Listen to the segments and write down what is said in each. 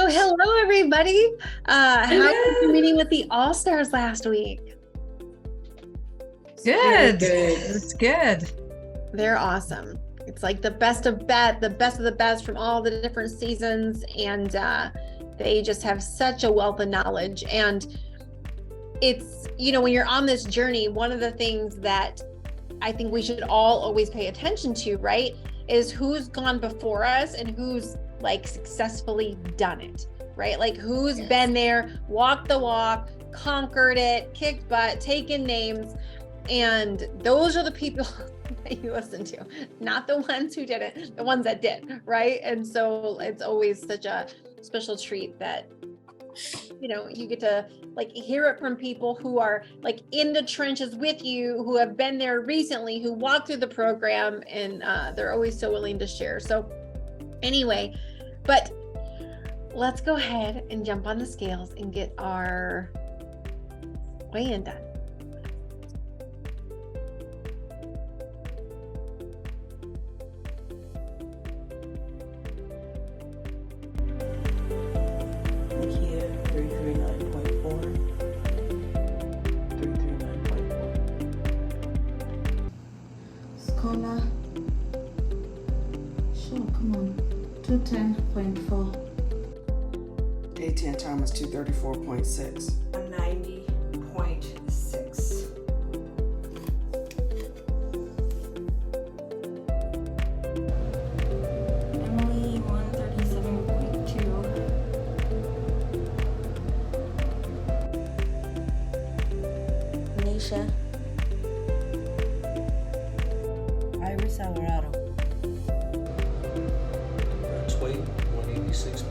Hello everybody. How was your meeting with the All-Stars last week? Good. Good. It's good. They're awesome. It's like the best of the best from all the different seasons, and they just have such a wealth of knowledge. And it's, when you're on this journey, one of the things that I think we should all always pay attention to, right, is who's gone before us and who's like successfully done it, right? Like who's been there, walked the walk, conquered it, kicked butt, taken names. And those are the people that you listen to, not the ones who didn't, the ones that did, right? And so it's always such a special treat that you get to like hear it from people who are like in the trenches with you, who have been there recently, who walked through the program, and they're always so willing to share. So anyway, but let's go ahead and jump on the scales and get our weigh-in done. Here, 339.4. 339.4. Scholar. Sure, come on. 210.4. A10 Thomas 234.6. 90.6. Emily 137.2. Nisha. Iris Alvarado. Brent's weight 186.0.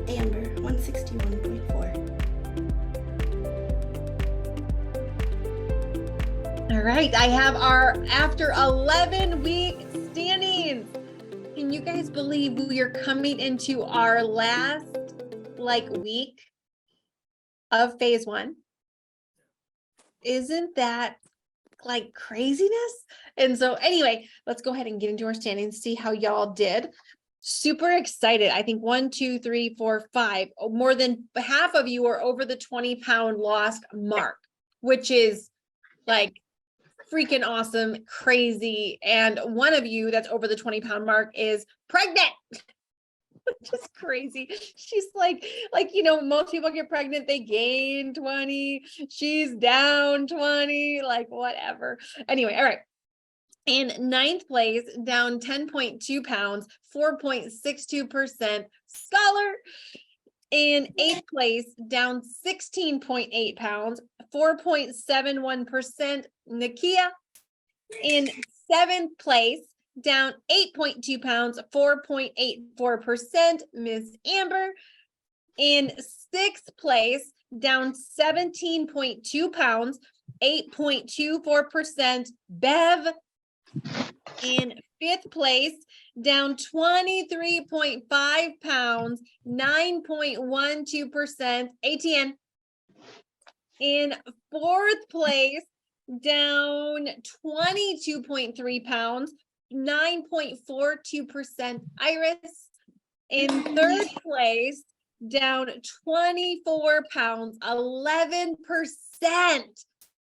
Amber 161.4. All right, I have our after 11-week standings. Can you guys believe we are coming into our last week of phase one? Isn't that like craziness? And so anyway, let's go ahead and get into our standings, see how y'all did. Super excited. I think 1, 2, 3, 4, 5, more than half of you are over the 20-pound loss mark, which is like freaking awesome, crazy. And one of you that's over the 20-pound mark is pregnant, which is crazy. She's like, most people get pregnant, they gain 20, she's down 20, like whatever. Anyway, all right. In ninth place, down 10.2 pounds, 4.62%, Scholar. In eighth place, down 16.8 pounds, 4.71%, Nakia. In seventh place, down 8.2 pounds, 4.84%, Miss Amber. In sixth place, down 17.2 pounds, 8.24%, Bev. In fifth place, down 23.5 pounds, 9.12%, ATN. In fourth place, down 22.3 pounds, 9.42%, Iris. In third place, down 24 pounds, 11%,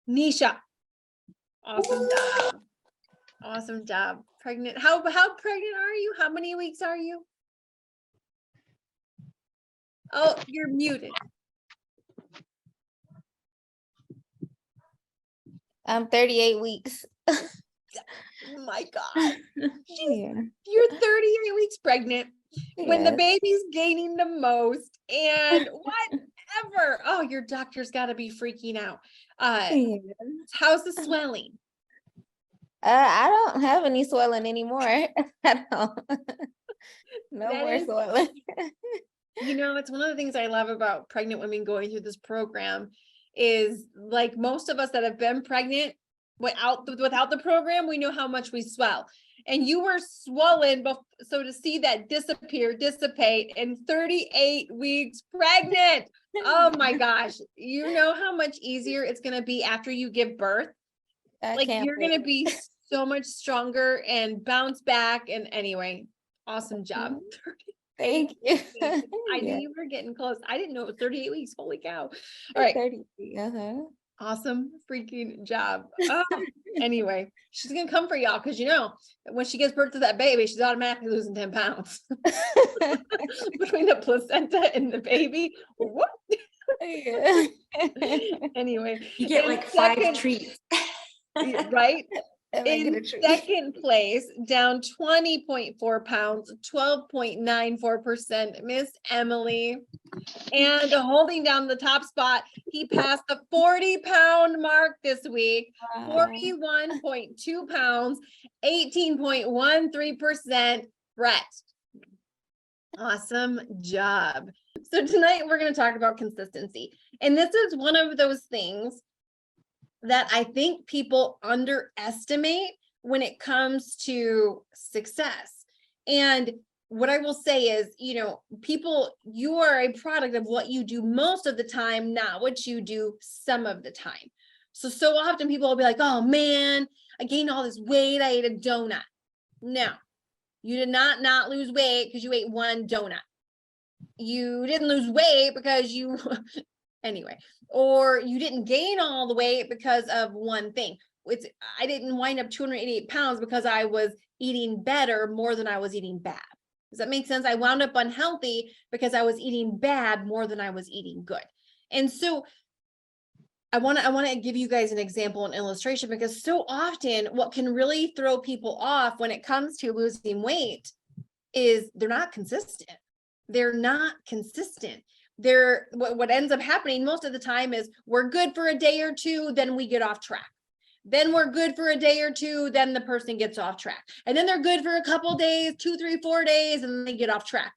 Nisha. Awesome job. Awesome job. Pregnant. How pregnant are you? How many weeks are you? Oh, you're muted. I'm 38 weeks. Oh my God. Yeah. You're 38 weeks pregnant when the baby's gaining the most and whatever. Oh, your doctor's got to be freaking out. How's the swelling? I don't have any swelling anymore. I don't. No That more is- swelling. It's one of the things I love about pregnant women going through this program is like most of us that have been pregnant without the program, we know how much we swell. And you were swollen, so to see that dissipate in 38 weeks pregnant. Oh my gosh. You know how much easier it's going to be after you give birth? I Like can't you're wait. going to be so much stronger and bounce back. And anyway, Awesome job. Thank you. I knew Yeah, you were getting close. I didn't know it was 38 weeks. Holy cow. All right. 30. Uh-huh. Awesome freaking job. Anyway, she's gonna come for y'all because when she gives birth to that baby, she's automatically losing 10 pounds between the placenta and the baby. What? Yeah. Anyway, You get in like 5 second- treats. right? And I get a In treat. second place, down 20.4 pounds, 12.94%, Miss Emily. And holding down the top spot, he passed the 40-pound mark this week, Wow. 41.2 pounds, 18.13%, Brett. Awesome job. So tonight we're going to talk about consistency. And this is one of those things that I think people underestimate when it comes to success. And what I will say is, people, you are a product of what you do most of the time, not what you do some of the time. So often people will be like, oh man, I gained all this weight, I ate a donut. No, you did not lose weight because you ate one donut. You didn't lose weight because you, anyway, or you didn't gain all the weight because of one thing. I didn't wind up 288 pounds because I was eating better more than I was eating bad. Does that make sense? I wound up unhealthy because I was eating bad more than I was eating good. And so I want to give you guys an example and illustration, because so often what can really throw people off when it comes to losing weight is they're not consistent. They're not consistent. What ends up happening most of the time is we're good for a day or two, then we get off track. Then we're good for a day or two, then the person gets off track. And then they're good for a couple days, 2, 3, 4 days, and then they get off track.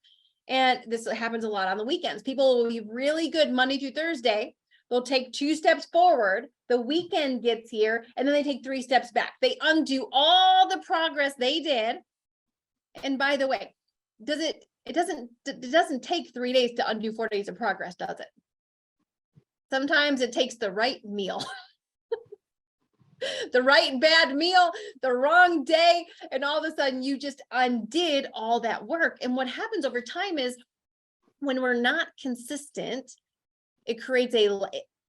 And this happens a lot on the weekends. People will be really good Monday through Thursday. They'll take 2 steps forward. The weekend gets here, and then they take 3 steps back. They undo all the progress they did. And by the way, it doesn't take 3 days to undo 4 days of progress, does it? Sometimes it takes the right meal. The right bad meal, the wrong day, and all of a sudden you just undid all that work. And what happens over time is when we're not consistent, it creates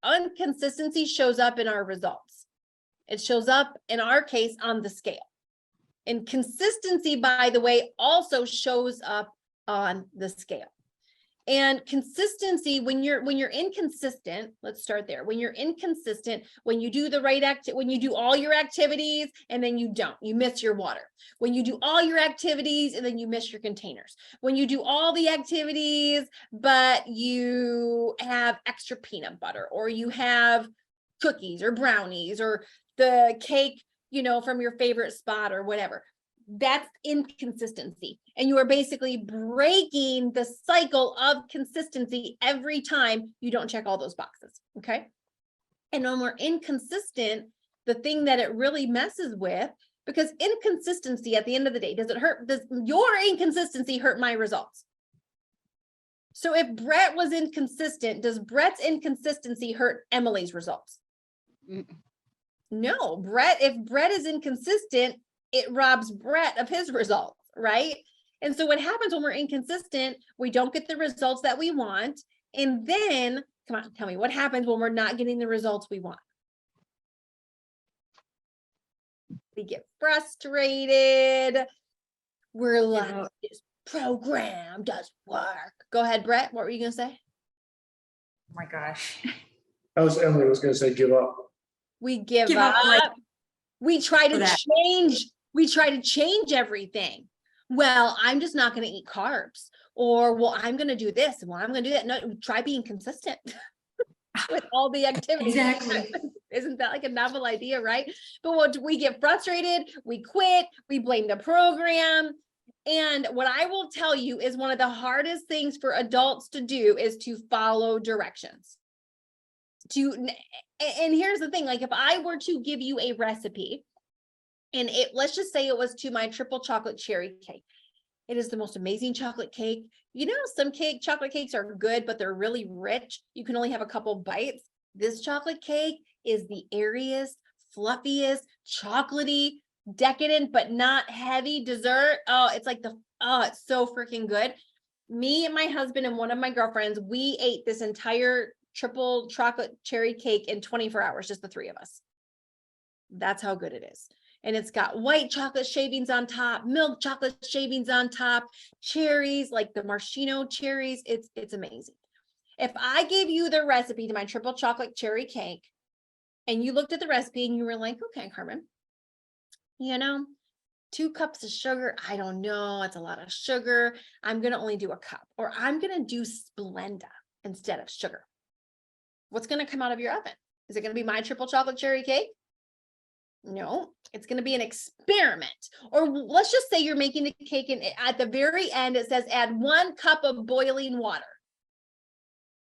inconsistency shows up in our results. It shows up in our case on the scale. And consistency, by the way, also shows up on the scale. And consistency, when you're inconsistent, let's start there. When you're inconsistent, when you do the right when you do all your activities and then you miss your water. When you do all your activities and then you miss your containers. When you do all the activities, but you have extra peanut butter, or you have cookies or brownies or the cake, from your favorite spot or whatever. That's inconsistency. And you are basically breaking the cycle of consistency every time you don't check all those boxes. Okay. And when we're inconsistent, the thing that it really messes with, because inconsistency at the end of the day, does your inconsistency hurt my results? So if Brett was inconsistent, does Brett's inconsistency hurt Emily's results? No, if Brett is inconsistent, it robs Brett of his results, right? And so what happens when we're inconsistent, we don't get the results that we want. And then, come on, tell me, what happens when we're not getting the results we want? We get frustrated. We're like, this program doesn't work. Go ahead, Brett. What were you going to say? Oh my gosh. Emily was going to say give up. We give Give up. up, like, We try to that. change. We try to change everything. Well, I'm just not going to eat carbs, or well, I'm going to do this. Well, I'm going to do that. No, try being consistent with all the activities. Exactly. Isn't that like a novel idea, right? But what we get frustrated, we quit, we blame the program. And what I will tell you is one of the hardest things for adults to do is to follow directions. And here's the thing, like if I were to give you a recipe, and let's just say it was to my triple chocolate cherry cake. It is the most amazing chocolate cake. Some chocolate cakes are good, but they're really rich. You can only have a couple bites. This chocolate cake is the airiest, fluffiest, chocolatey, decadent but not heavy dessert. Oh, it's like it's so freaking good. Me and my husband and one of my girlfriends, we ate this entire triple chocolate cherry cake in 24 hours, just the three of us. That's how good it is. And it's got white chocolate shavings on top, milk chocolate shavings on top, cherries, like the maraschino cherries. It's amazing. If I gave you the recipe to my triple chocolate cherry cake and you looked at the recipe and you were like, okay, Carmen, 2 cups of sugar, I don't know, it's a lot of sugar. I'm going to only do a cup, or I'm going to do Splenda instead of sugar. What's going to come out of your oven? Is it going to be my triple chocolate cherry cake? No, it's going to be an experiment. Or let's just say you're making the cake and at the very end, it says add 1 cup of boiling water.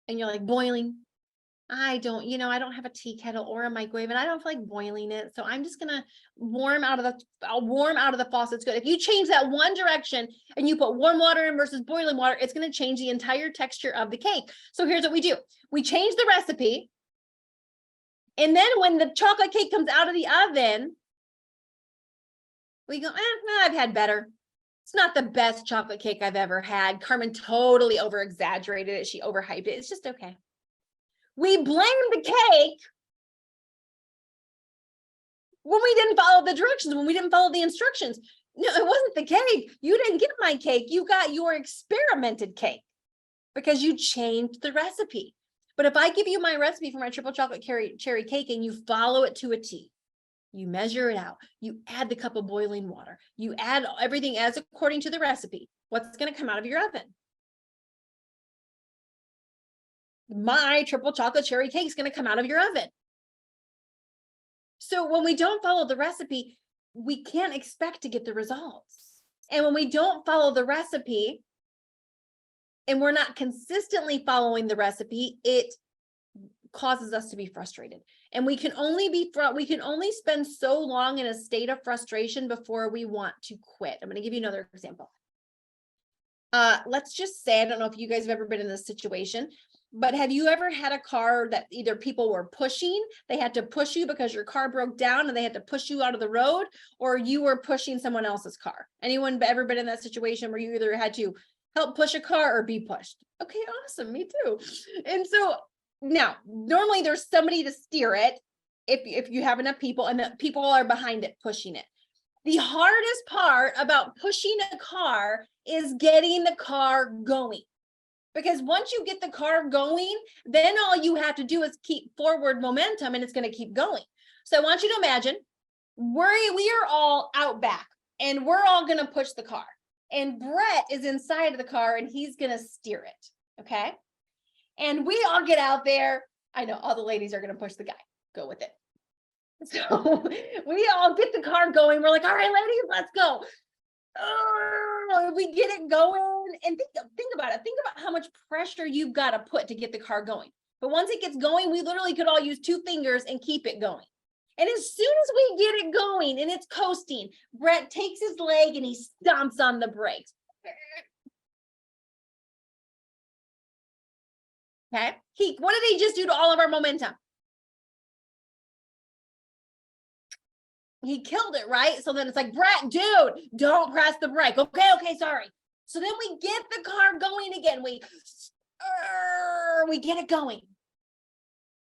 And you're like, boiling? I don't have a tea kettle or a microwave and I don't feel like boiling it. So I'm just going to warm out of the faucet. It's good. If you change that one direction and you put warm water in versus boiling water, it's going to change the entire texture of the cake. So here's what we do. We change the recipe. And then when the chocolate cake comes out of the oven, we go, I've had better. It's not the best chocolate cake I've ever had. Carmen totally over exaggerated it. She overhyped it. It's just okay. We blame the cake when we didn't follow the directions, when we didn't follow the instructions. No, it wasn't the cake. You didn't get my cake. You got your experimented cake because you changed the recipe. But if I give you my recipe for my triple chocolate cherry cake and you follow it to a T, you measure it out, you add the cup of boiling water, you add everything as according to the recipe, what's going to come out of your oven? My triple chocolate cherry cake is going to come out of your oven. So when we don't follow the recipe, we can't expect to get the results. And when we don't follow the recipe and we're not consistently following the recipe, it causes us to be frustrated. And we can only spend so long in a state of frustration before we want to quit. I'm going to give you another example. Let's just say, I don't know if you guys have ever been in this situation, but have you ever had a car that either people were pushing, they had to push you because your car broke down and they had to push you out of the road, or you were pushing someone else's car? Anyone ever been in that situation where you either had to help push a car or be pushed? Okay, awesome, me too. And so now, normally there's somebody to steer it if you have enough people and the people are behind it pushing it. The hardest part about pushing a car is getting the car going. Because once you get the car going, then all you have to do is keep forward momentum and it's going to keep going. So I want you to imagine we are all out back and we're all going to push the car. And Brett is inside of the car and he's going to steer it. Okay. And we all get out there. I know all the ladies are going to push the guy. Go with it. So we all get the car going. We're like, all right, ladies, let's go. We get it going, and think about it. Think about how much pressure you've got to put to get the car going. But once it gets going, we literally could all use 2 fingers and keep it going. And as soon as we get it going and it's coasting, Brett takes his leg and he stomps on the brakes. Okay. What did he just do to all of our momentum? He killed it, right? So then it's like, Brett, dude, don't press the brake. Okay, sorry. So then we get the car going again. We get it going.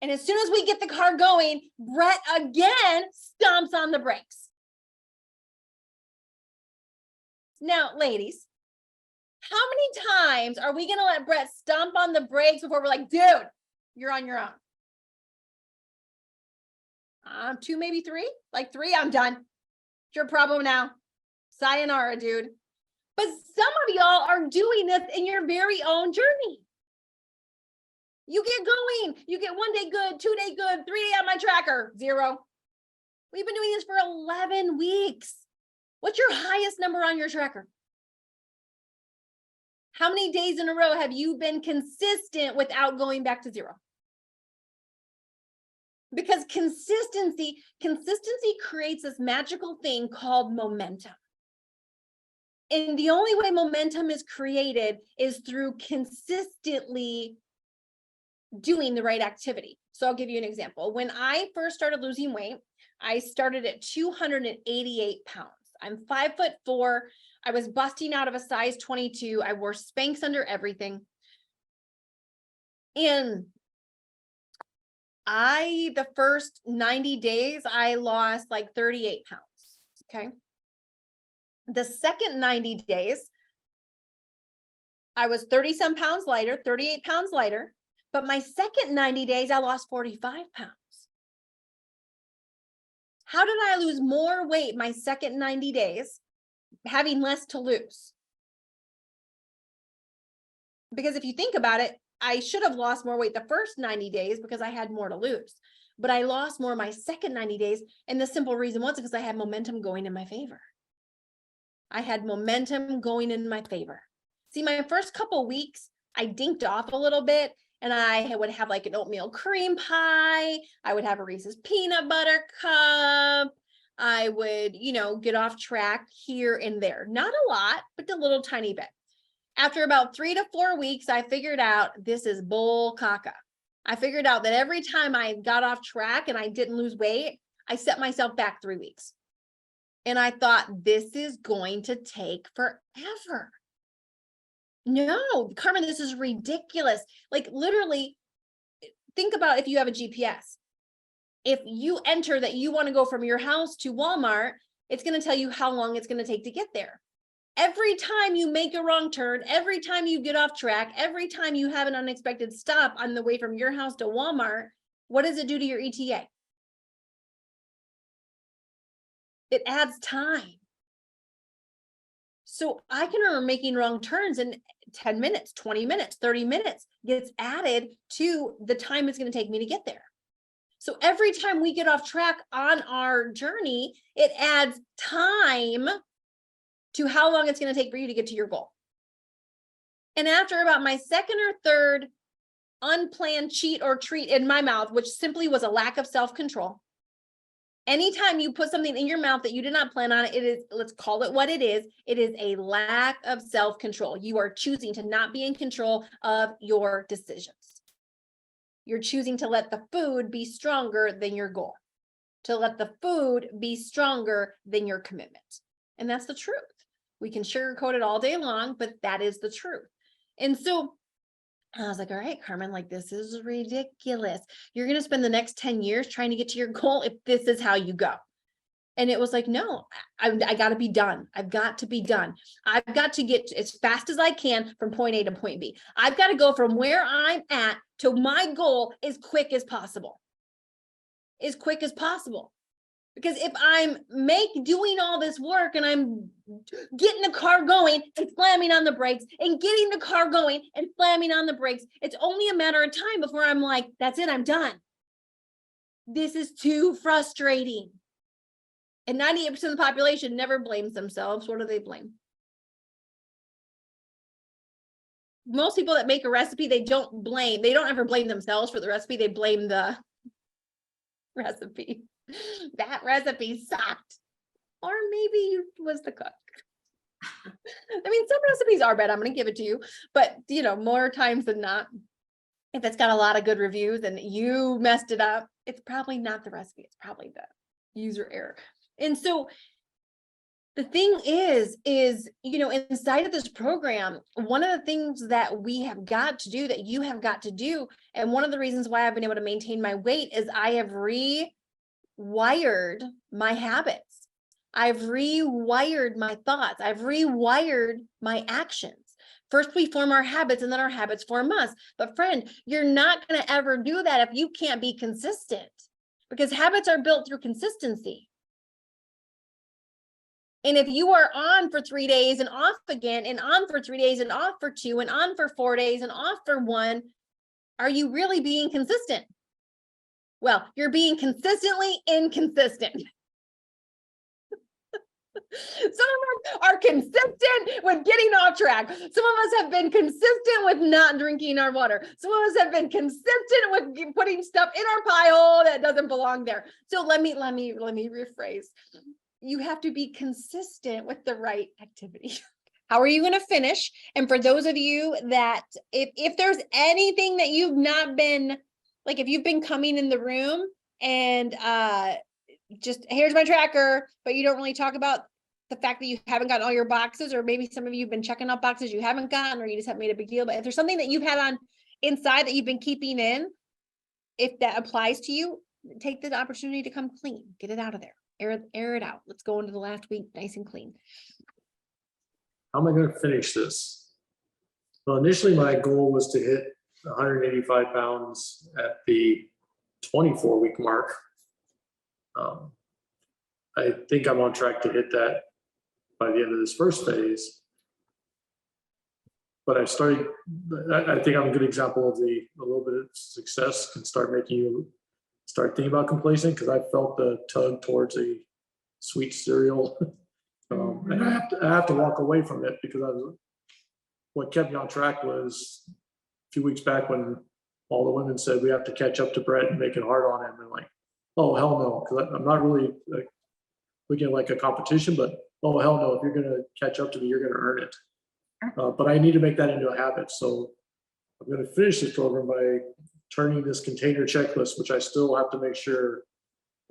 And as soon as we get the car going, Brett again stomps on the brakes. Now, ladies, how many times are we going to let Brett stomp on the brakes before we're like, dude, you're on your own? 2, maybe 3, like 3, I'm done. It's your problem now. Sayonara, dude. But some of y'all are doing this in your very own journey. You get going. You get 1 day good, 2 day good, 3 day on my tracker, 0. We've been doing this for 11 weeks. What's your highest number on your tracker? How many days in a row have you been consistent without going back to 0? Because consistency creates this magical thing called momentum. And the only way momentum is created is through consistently doing the right activity. So I'll give you an example. When I first started losing weight, I started at 288 pounds. I'm 5'4". I was busting out of a size 22. I wore Spanx under everything. And the first 90 days, I lost like 38 pounds. Okay. The second 90 days, I was 30 some pounds lighter, 38 pounds lighter. But my second 90 days, I lost 45 pounds. How did I lose more weight my second 90 days, having less to lose? Because if you think about it, I should have lost more weight the first 90 days because I had more to lose. But I lost more my second 90 days. And the simple reason was because I had momentum going in my favor. I had momentum going in my favor. See, my first couple weeks, I dinked off a little bit. And I would have like an oatmeal cream pie. I would have a Reese's peanut butter cup. I would, get off track here and there. Not a lot, but a little tiny bit. After about 3 to 4 weeks, I figured out this is bull caca. I figured out that every time I got off track and I didn't lose weight, I set myself back 3 weeks. And I thought, this is going to take forever. No, Carmen, this is ridiculous. Like literally, think about if you have a GPS. If you enter that you want to go from your house to Walmart, it's going to tell you how long it's going to take to get there. Every time you make a wrong turn, every time you get off track, every time you have an unexpected stop on the way from your house to Walmart, what does it do to your ETA? It adds time. So I can remember making wrong turns and 10 minutes, 20 minutes, 30 minutes gets added to the time it's going to take me to get there. So every time we get off track on our journey, it adds time to how long it's going to take for you to get to your goal. And after about my second or third unplanned cheat or treat in my mouth, which simply was a lack of self-control, anytime you put something in your mouth that you did not plan on, it is, let's call it what it is a lack of self-control. You are choosing to not be in control of your decisions. You're choosing to let the food be stronger than your goal, to let the food be stronger than your commitment. And that's the truth. We can sugarcoat it all day long, but that is the truth. And so I was like, all right, Carmen, like, this is ridiculous. You're going to spend the next 10 years trying to get to your goal if this is how you go. And it was like, no, I got to be done. I've got to be done. I've got to get as fast as I can from point A to point B. I've got to go from where I'm at to my goal as quick as possible. As quick as possible. Because if I'm doing all this work and I'm getting the car going and slamming on the brakes and getting the car going and slamming on the brakes, it's only a matter of time before I'm like, that's it, I'm done. This is too frustrating. And 98% of the population never blames themselves. What do they blame? Most people that make a recipe, they don't ever blame themselves for the recipe. They blame the recipe. That recipe sucked. Or maybe it was the cook. I mean, some recipes are bad. I'm going to give it to you. But, more times than not, if it's got a lot of good reviews and you messed it up, it's probably not the recipe. It's probably the user error. And so the thing is, inside of this program, one of the things that we have got to do, that you have got to do, and one of the reasons why I've been able to maintain my weight is I have rewired my habits. I've rewired my thoughts. I've rewired my actions. First, we form our habits and then our habits form us. But friend, you're not going to ever do that if you can't be consistent, because habits are built through consistency. And if you are on for 3 days and off again, and on for 3 days and off for 2 and on for 4 days and off for 1, are you really being consistent? Well, you're being consistently inconsistent. Some of us are consistent with getting off track. Some of us have been consistent with not drinking our water. Some of us have been consistent with putting stuff in our pile that doesn't belong there. So let me rephrase. You have to be consistent with the right activity. How are you going to finish? And for those of you that, if there's anything that you've not been, like if you've been coming in the room and just here's my tracker, but you don't really talk about the fact that you haven't gotten all your boxes, or maybe some of you have been checking off boxes you haven't gotten, or you just haven't made a big deal. But if there's something that you've had on inside that you've been keeping in, if that applies to you, take the opportunity to come clean, get it out of there, air it out. Let's go into the last week nice and clean. How am I gonna finish this? Well, initially my goal was to hit 185 pounds at the 24-week mark. I think I'm on track to hit that by the end of this first phase. But I think I'm a good example of a little bit of success can start making you start thinking about complacent, because I felt the tug towards a sweet cereal. And I have to walk away from it, because what kept me on track was a few weeks back when all the women said we have to catch up to Brett and make it hard on him, and like, oh hell no, because I'm not really looking at like a competition, but oh hell no, if you're gonna catch up to me, you're gonna earn it. But I need to make that into a habit, so I'm gonna finish this program by turning this container checklist, which I still have to make sure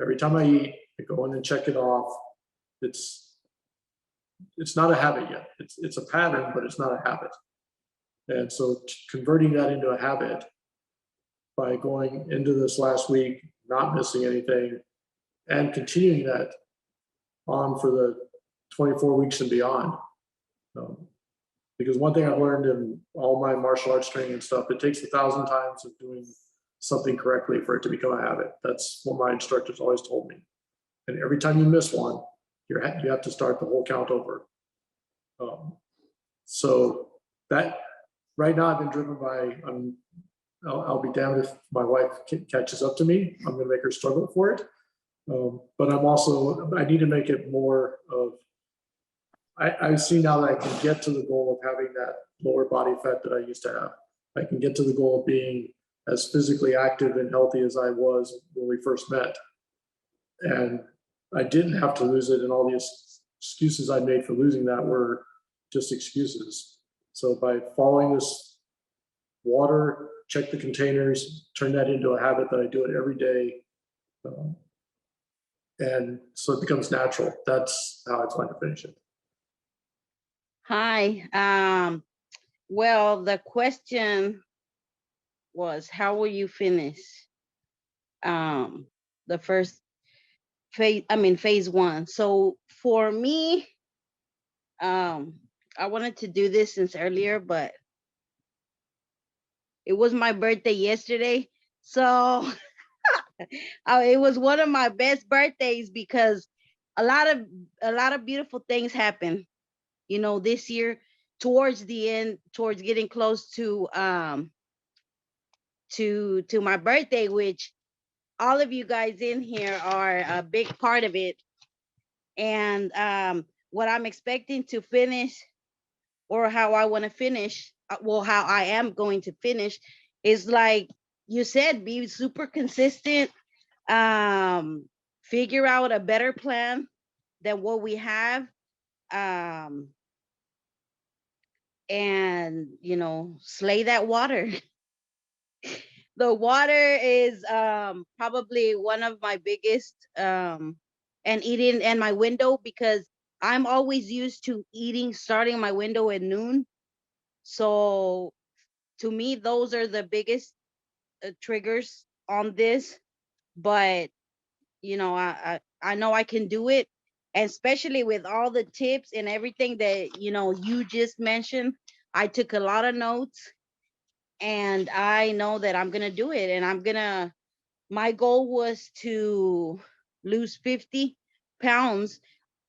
every time I eat, I go in and check it off. It's not a habit yet. It's a pattern, but it's not a habit. And so converting that into a habit by going into this last week, not missing anything, and continuing that on for the 24 weeks and beyond. Because one thing I've learned in all my martial arts training and stuff, it takes 1,000 times of doing something correctly for it to become a habit. That's what my instructors always told me. And every time you miss one, you have to start the whole count over. So that right now I've been driven by, I'll be damned if my wife catches up to me. I'm going to make her struggle for it. But I need to make it more of, I see now that I can get to the goal of having that lower body fat that I used to have. I can get to the goal of being as physically active and healthy as I was when we first met. And I didn't have to lose it, and all these excuses I made for losing that were just excuses. So by following this water, check the containers, turn that into a habit that I do it every day. And so it becomes natural. That's how I plan to finish it. Hi. Well, the question was, how will you finish the first phase one? So for me, I wanted to do this since earlier, but it was my birthday yesterday. So it was one of my best birthdays, because a lot of beautiful things happened, this year towards the end, towards getting close to my birthday, which all of you guys in here are a big part of it. And what I'm expecting to finish, or how I want to finish, how I am going to finish, is like you said, be super consistent, figure out a better plan than what we have, and slay that water. The water is probably one of my biggest, and eating and my window, because I'm always used to starting my window at noon. So to me, those are the biggest triggers on this. But I know I can do it, and especially with all the tips and everything that you just mentioned. I took a lot of notes, and I know that I'm gonna do it. And my goal was to lose 50 pounds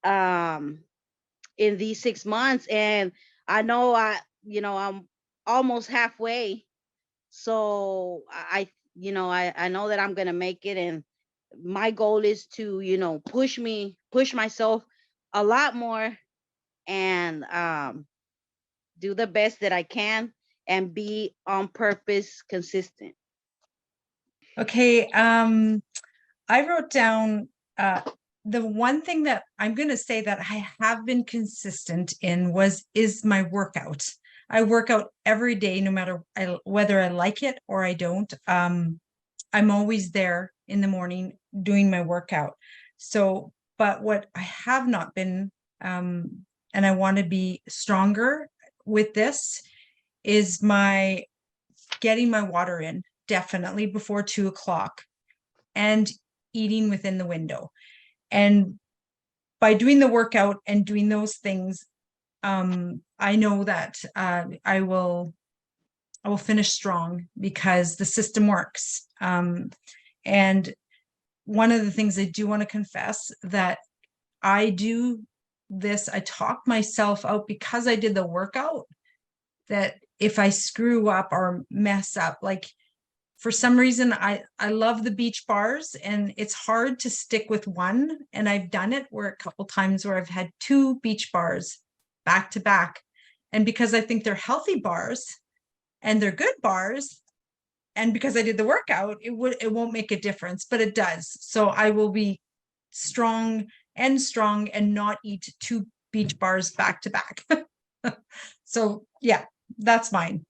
in these 6 months, and I know I'm almost halfway. So I know that I'm gonna make it, and my goal is to push myself a lot more, and do the best that I can, and be on purpose consistent. Okay, I wrote down the one thing that I'm going to say that I have been consistent in is my workout. I work out every day, no matter whether I like it or I don't. I'm always there in the morning doing my workout. So, but what I have not been, and I want to be stronger with this, is my getting my water in definitely before 2 o'clock and eating within the window. And by doing the workout and doing those things, I know that I will finish strong because the system works. And one of the things I do want to confess that I do this, I talk myself out because I did the workout, that if I screw up or mess up, like for some reason, I love the beach bars and it's hard to stick with one. And I've done it where a couple times where I've had 2 beach bars back to back. And because I think they're healthy bars and they're good bars, and because I did the workout, it won't make a difference, but it does. So I will be strong and not eat 2 beach bars back to back. So yeah, that's mine.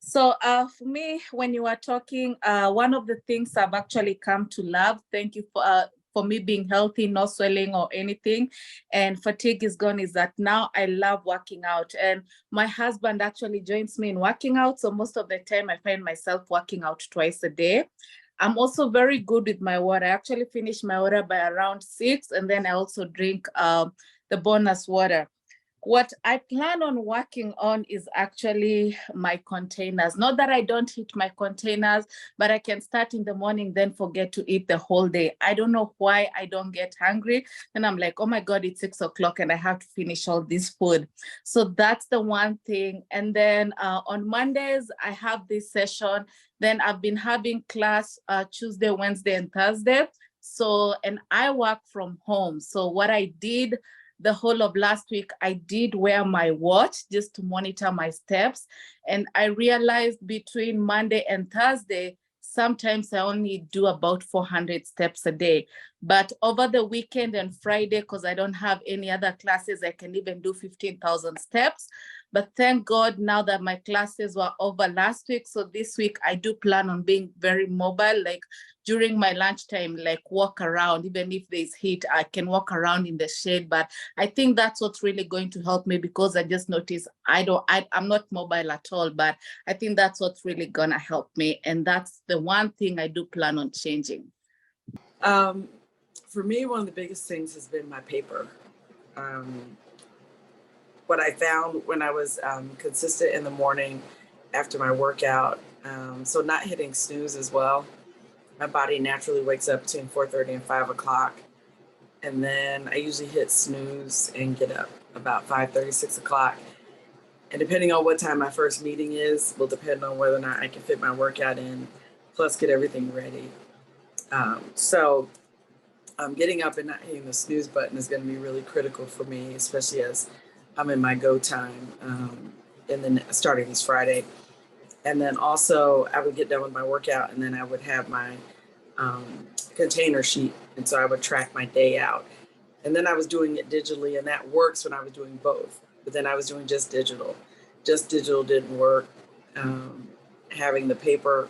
So for me, when you were talking, one of the things I've actually come to love, thank you for me being healthy, no swelling or anything, and fatigue is gone, is that now I love working out. And my husband actually joins me in working out. So most of the time I find myself working out twice a day. I'm also very good with my water. I actually finish my water by around 6, and then I also drink the bonus water. What I plan on working on is actually my containers. Not that I don't eat my containers, but I can start in the morning, then forget to eat the whole day. I don't know why I don't get hungry. And I'm like, oh my God, it's 6 o'clock and I have to finish all this food. So that's the one thing. And then on Mondays, I have this session. Then I've been having class Tuesday, Wednesday, and Thursday. So, and I work from home. So what I did the whole of last week, I did wear my watch just to monitor my steps. And I realized between Monday and Thursday, sometimes I only do about 400 steps a day. But over the weekend and Friday, because I don't have any other classes, I can even do 15,000 steps. But thank God now that my classes were over last week. So this week I do plan on being very mobile, like during my lunchtime, like walk around, even if there's heat, I can walk around in the shade. But I think that's what's really going to help me, because I just noticed I'm not mobile at all, but I think that's what's really gonna help me. And that's the one thing I do plan on changing. For me, one of the biggest things has been my paper. What I found when I was consistent in the morning after my workout, so not hitting snooze as well. My body naturally wakes up between 4:30 and 5 o'clock. And then I usually hit snooze and get up about 5:30, 6 o'clock. And depending on what time my first meeting is, will depend on whether or not I can fit my workout in, plus get everything ready. So getting up and not hitting the snooze button is going to be really critical for me, especially as I'm in my go time starting this Friday. And then also I would get done with my workout and then I would have my container sheet. And so I would track my day out. And then I was doing it digitally, and that works when I was doing both. But then I was doing just digital. Just digital didn't work. Having the paper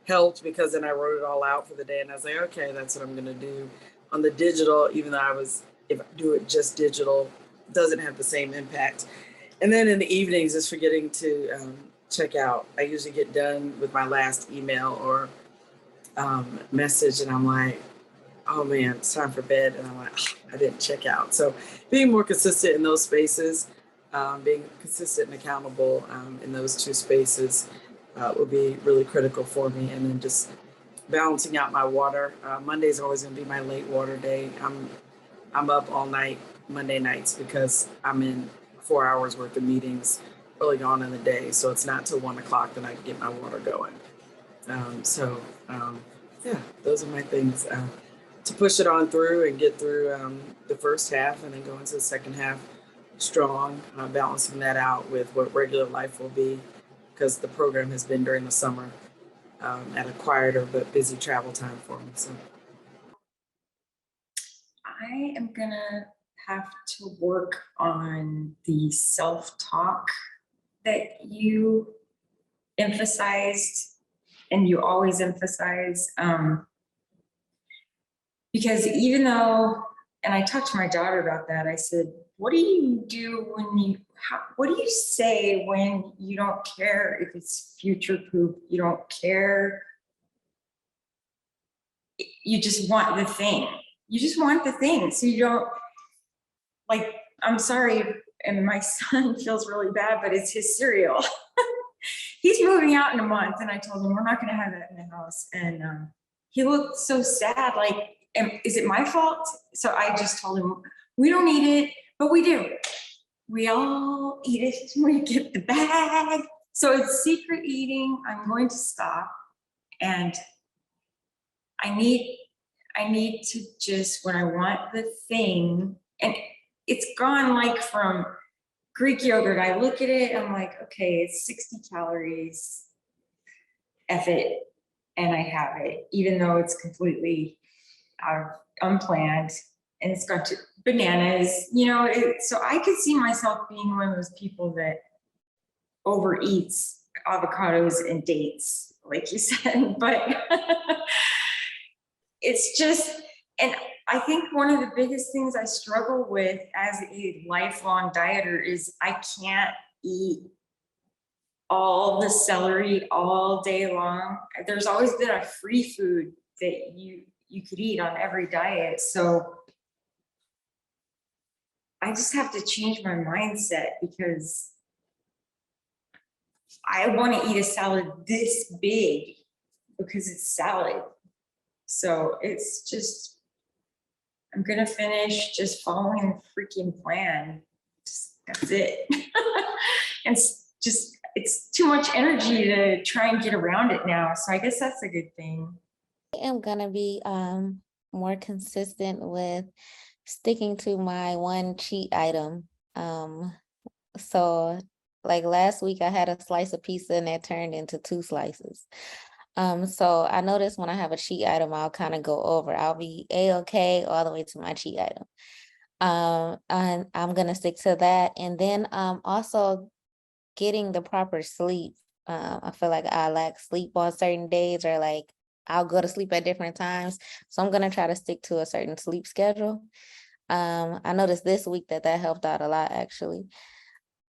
helped because then I wrote it all out for the day and I was like, okay, that's what I'm going to do. On the digital, even though if I do it just digital, doesn't have the same impact. And then in the evenings, just forgetting to check out. I usually get done with my last email or message and I'm like, oh man, it's time for bed. And I'm like, oh, I didn't check out. So being more consistent in those spaces, being consistent and accountable in those 2 spaces will be really critical for me. And then just balancing out my water. Monday's always going to be my late water day. I'm up all night Monday nights because I'm in 4 hours worth of meetings early on in the day. So it's not till 1 o'clock that I can get my water going. Yeah, those are my things to push it on through and get through the first half and then go into the second half strong, balancing that out with what regular life will be, because the program has been during the summer at a quieter but busy travel time for me. So I am gonna have to work on the self-talk that you emphasized and you always emphasize. Because even though, and I talked to my daughter about that, I said, what do you do when what do you say when you don't care if it's future proof? You don't care. You just want the thing. You just want the thing. So you don't, like, I'm sorry, and my son feels really bad, but it's his cereal. He's moving out in a month, and I told him we're not going to have that in the house. And he looked so sad, like, is it my fault? So I just told him, we don't eat it, but we do. We all eat it. We get the bag. So it's secret eating. I'm going to stop. And I need to just, when I want the thing, and it's gone like from Greek yogurt, I look at it, I'm like, okay, it's 60 calories, F it, and I have it, even though it's completely unplanned, and it's got bananas, you know, so I could see myself being one of those people that overeats avocados and dates, like you said, but it's just, and I think one of the biggest things I struggle with as a lifelong dieter is I can't eat all the celery all day long. There's always been a free food that you could eat on every diet. So I just have to change my mindset, because I want to eat a salad this big because it's salad. So it's just, I'm gonna finish just following the freaking plan. That's it. And it's too much energy to try and get around it now. So I guess that's a good thing. I am gonna be more consistent with sticking to my one cheat item. So like last week I had a slice of pizza and that turned into 2 slices. So I noticed when I have a cheat item, I'll kind of go over. I'll be A-okay all the way to my cheat item. And I'm gonna stick to that. And then also getting the proper sleep. I feel like I lack sleep on certain days, or like I'll go to sleep at different times. So I'm gonna try to stick to a certain sleep schedule. I noticed this week that helped out a lot, actually.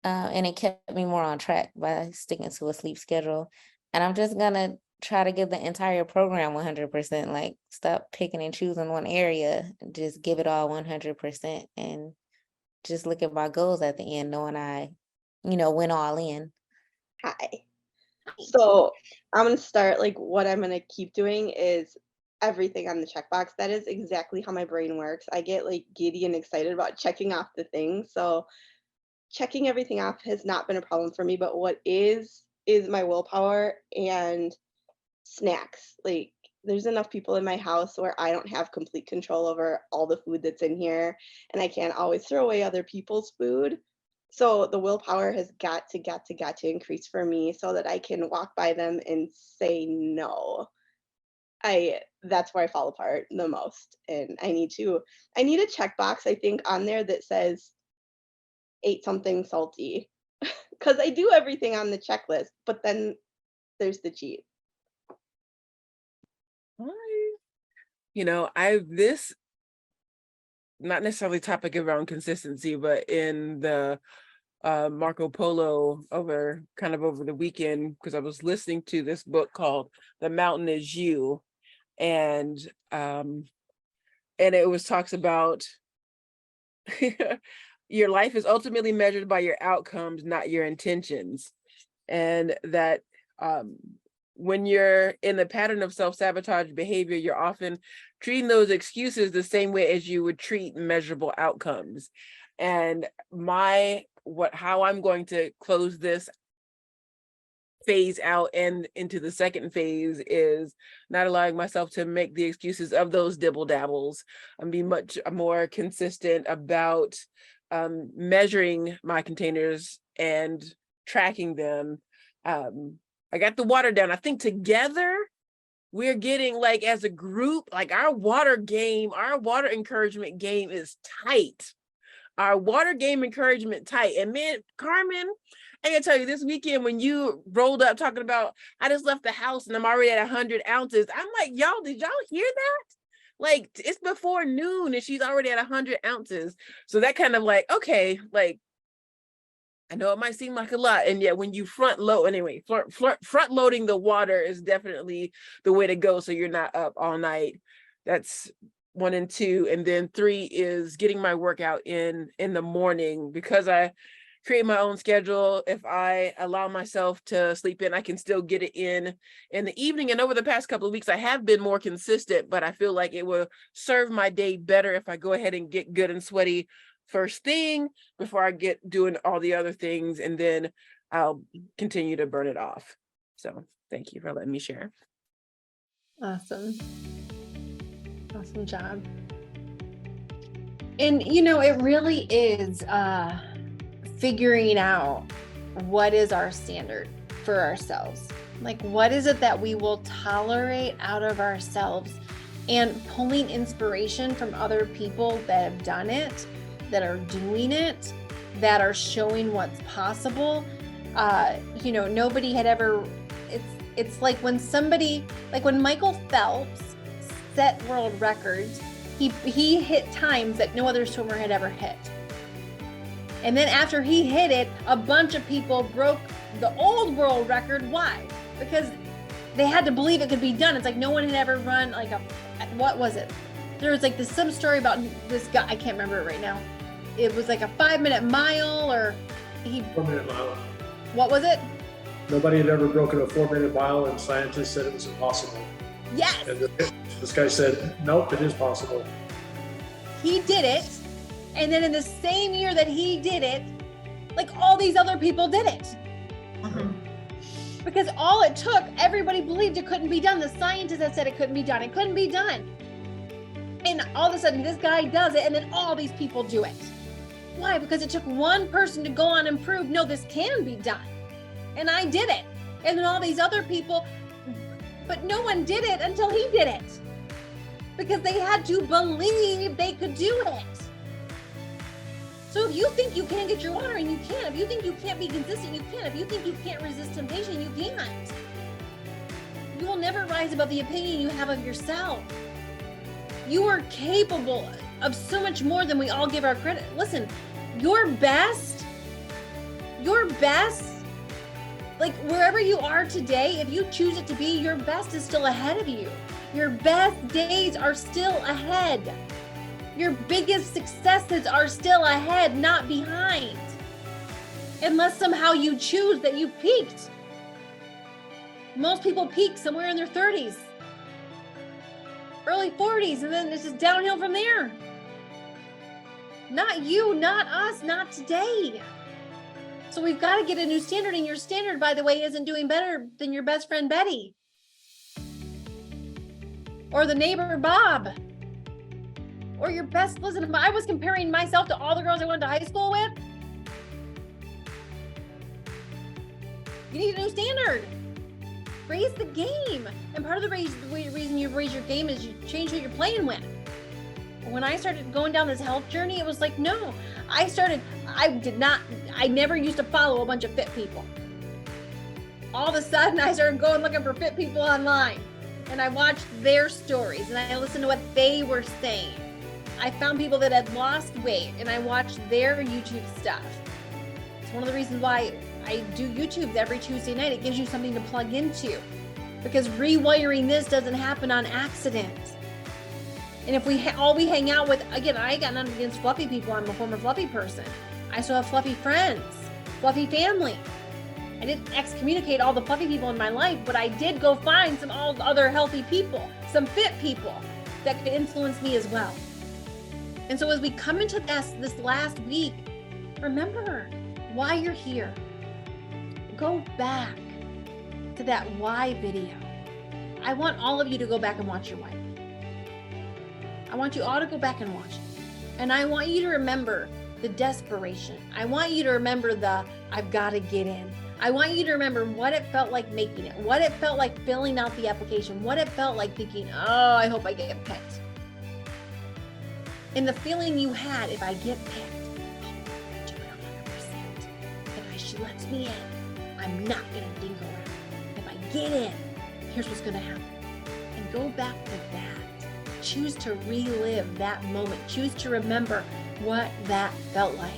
And it kept me more on track by sticking to a sleep schedule. And I'm just gonna try to give the entire program 100%, like stop picking and choosing one area, just give it all 100%, and just look at my goals at the end, knowing I, went all in. Hi. So I'm going to start, like, what I'm going to keep doing is everything on the checkbox. That is exactly how my brain works. I get like giddy and excited about checking off the things. So checking everything off has not been a problem for me, but what is my willpower and snacks. Like, there's enough people in my house where I don't have complete control over all the food that's in here, and I can't always throw away other people's food. So the willpower has got to increase for me so that I can walk by them and say no. That's where I fall apart the most. And I need a checkbox, I think, on there that says ate something salty. Because I do everything on the checklist, but then there's the cheat. This not necessarily topic around consistency, but in the Marco Polo over the weekend, because I was listening to this book called The Mountain Is You, and it talks about your life is ultimately measured by your outcomes, not your intentions, and that when you're in the pattern of self-sabotage behavior, you're often treating those excuses the same way as you would treat measurable outcomes. And how I'm going to close this phase out and into the second phase is not allowing myself to make the excuses of those dibble dabbles and be much more consistent about measuring my containers and tracking them. I got the water down. I think together we're getting, like, as a group, like our water encouragement game is tight. Our water game encouragement tight. And man, Carmen, I gotta tell you, this weekend when you rolled up talking about, I just left the house and I'm already at 100 ounces. I'm like, y'all, did y'all hear that? like it's before noon and she's already at 100 ounces. So that kind of like, okay, like I know it might seem like a lot, and yet when you front load, anyway, front loading the water is definitely the way to go. So you're not up all night. That's 1 and 2, and then 3 is getting my workout in the morning, because I create my own schedule. If I allow myself to sleep in, I can still get it in the evening. And over the past couple of weeks, I have been more consistent, but I feel like it will serve my day better if I go ahead and get good and sweaty first thing before I get doing all the other things, and then I'll continue to burn it off. So thank you for letting me share. Awesome. Awesome job. And you know, it really is figuring out what is our standard for ourselves. Like, what is it that we will tolerate out of ourselves, and pulling inspiration from other people that have done it, that are doing it, that are showing what's possible. You know, nobody had ever, it's like when somebody, like when Michael Phelps set world records, he hit times that no other swimmer had ever hit. And then after he hit it, a bunch of people broke the old world record. Why? Because they had to believe it could be done. It's like no one had ever run like what was it? There was like this some story about this guy, I can't remember it right now. It was like a 5-minute mile, or 4-minute mile. What was it? Nobody had ever broken a 4-minute mile, and scientists said it was impossible. Yes. And this guy said, nope, it is possible. He did it. And then in the same year that he did it, like all these other people did it. Because all it took, everybody believed it couldn't be done. The scientists had said it couldn't be done. It couldn't be done. And all of a sudden this guy does it, and then all these people do it. Why? Because it took one person to go on and prove, no, this can be done. And I did it. And then all these other people, but no one did it until he did it. Because they had to believe they could do it. So if you think you can't get your water, and you can. If you think you can't be consistent, you can. If you think you can't resist temptation, you can't. You will never rise above the opinion you have of yourself. You are capable of so much more than we all give our credit. Listen, your best, like wherever you are today, if you choose it to be, your best is still ahead of you. Your best days are still ahead. Your biggest successes are still ahead, not behind. Unless somehow you choose that you peaked. Most people peak somewhere in their 30s, early 40s, and then it's just downhill from there. Not you, not us, not today. So we've got to get a new standard, and your standard, by the way, isn't doing better than your best friend Betty or the neighbor Bob or your best. Listen, I was comparing myself to all the girls I went to high school with. You need a new standard. Raise the game. And part of the reason you raise your game is you change who you're playing with. When I started going down this health journey, it was like, no, I never used to follow a bunch of fit people. All of a sudden I started going looking for fit people online, and I watched their stories and I listened to what they were saying. I found people that had lost weight and I watched their YouTube stuff. It's one of the reasons why I do YouTube every Tuesday night. It gives you something to plug into, because rewiring this doesn't happen on accident. And if we hang out with, again, I got nothing against fluffy people. I'm a former fluffy person. I still have fluffy friends, fluffy family. I didn't excommunicate all the fluffy people in my life, but I did go find some other healthy people, some fit people that could influence me as well. And so as we come into this last week, remember why you're here. Go back to that why video. I want all of you to go back and watch your why. I want you all to go back and watch it. And I want you to remember the desperation. I want you to remember the I've got to get in. I want you to remember what it felt like making it, what it felt like filling out the application, what it felt like thinking, oh, I hope I get picked. And the feeling you had, if I get picked, I'll do it 100%. If she lets me in, I'm not going to dink around. If I get in, here's what's going to happen. And go back to that. choose to relive that moment. Choose to remember what that felt like.